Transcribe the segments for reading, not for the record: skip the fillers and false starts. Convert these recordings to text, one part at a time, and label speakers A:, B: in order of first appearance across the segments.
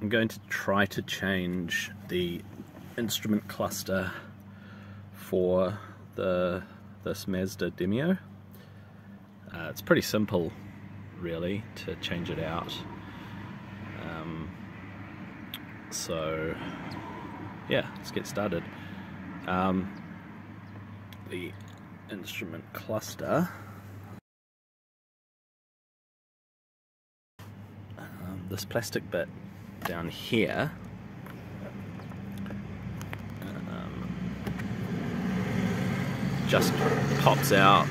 A: I'm going to try to change the instrument cluster for this Mazda Demio. It's pretty simple really to change it out. So yeah, let's get started. The instrument cluster, this plastic bit down here just pops out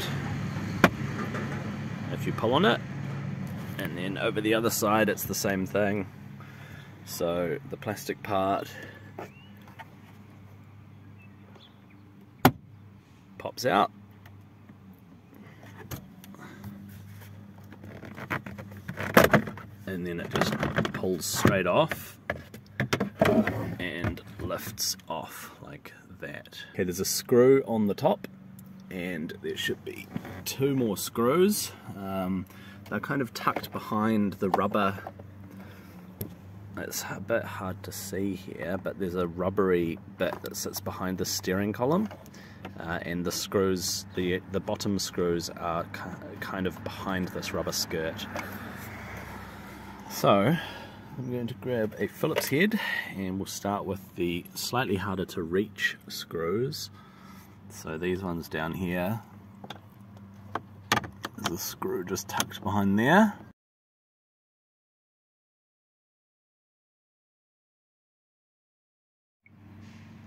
A: if you pull on it, and then over the other side it's the same thing. So the plastic part pops out, and then it just pulls straight off and lifts off like that. Okay, there's a screw on the top, and there should be two more screws. They're kind of tucked behind the rubber. It's a bit hard to see here, but there's a rubbery bit that sits behind the steering column, and the screws, the bottom screws are kind of behind this rubber skirt. So I'm going to grab a Phillips head, and we'll start with the slightly harder to reach screws. So these ones down here, there's a screw just tucked behind there.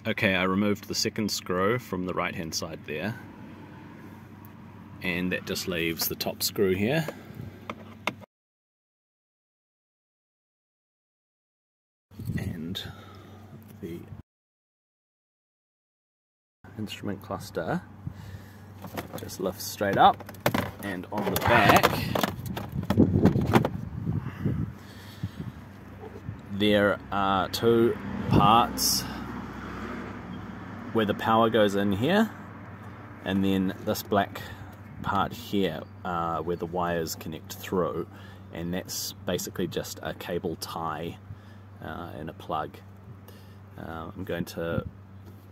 A: Okay, I removed the second screw from the right hand side there, and that just leaves the top screw here. And the instrument cluster just lifts straight up, and on the back there are two parts where the power goes in here, and then this black part here where the wires connect through, and that's basically just a cable tie and a plug. I'm going to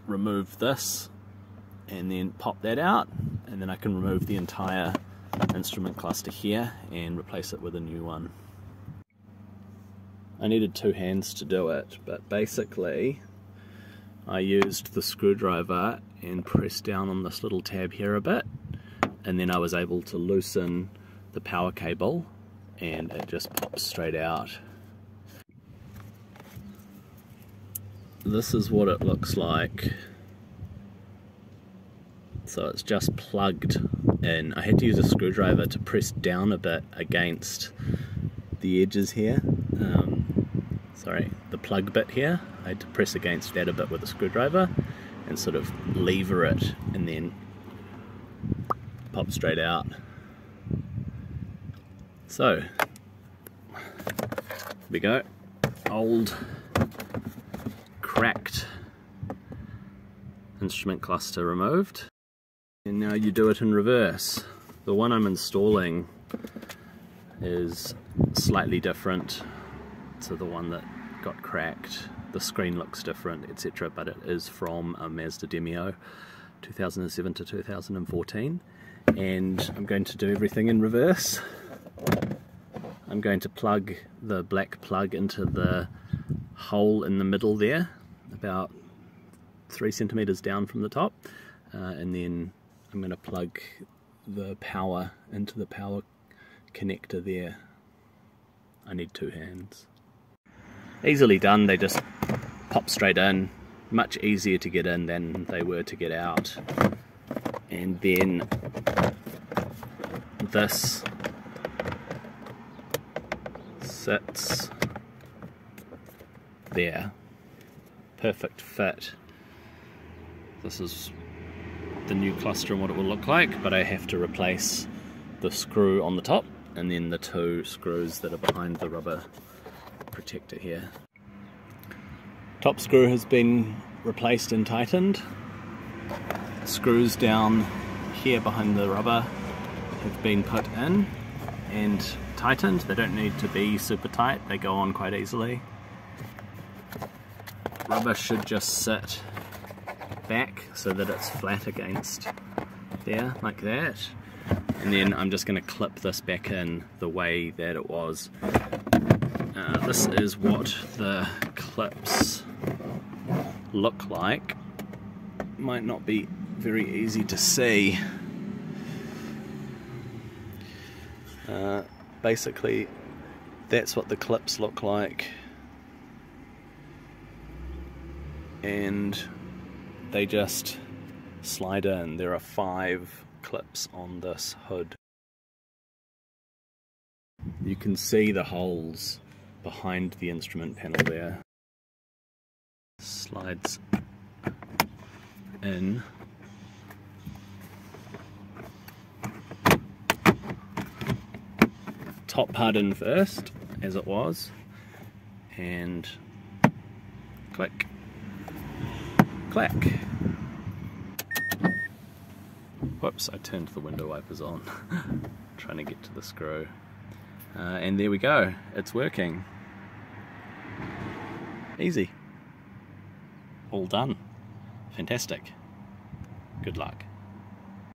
A: remove this and then pop that out, and then I can remove the entire instrument cluster here and replace it with a new one. I needed two hands to do it, but basically I used the screwdriver and pressed down on this little tab here a bit, and then I was able to loosen the power cable, and it just pops straight out. This is what it looks like. So it's just plugged in. I had to use a screwdriver to press down a bit against the edges here. Sorry, the plug bit here. I had to press against that a bit with a screwdriver and sort of lever it, and then pop straight out. So, here we go. Old, cracked instrument cluster removed. And now you do it in reverse. The one I'm installing is slightly different to the one that got cracked. The screen looks different, etc., but it is from a Mazda Demio 2007 to 2014, and I'm going to do everything in reverse. I'm going to plug the black plug into the hole in the middle there, about 3 centimeters down from the top, and then I'm going to plug the power into the power connector there. I need two hands. Easily done, they just pop straight in, much easier to get in than they were to get out. And then this sits there, perfect fit. This is the new cluster and what it will look like, but I have to replace the screw on the top and then the two screws that are behind the rubber protector here. Top screw has been replaced and tightened. Screws down here behind the rubber have been put in and tightened. They don't need to be super tight, they go on quite easily. rubber should just sit back so that it's flat against there, like that. And then I'm just going to clip this back in the way that it was. This is what the clips look like. Might not be very easy to see. Basically, that's what the clips look like, and they just slide in. There are 5 clips on this hood. You can see the holes behind the instrument panel there. Slides in. Top part in first, as it was, and click, clack. Whoops, I turned the window wipers on, trying to get to the screw. And there we go, it's working. Easy. All done. Fantastic. Good luck.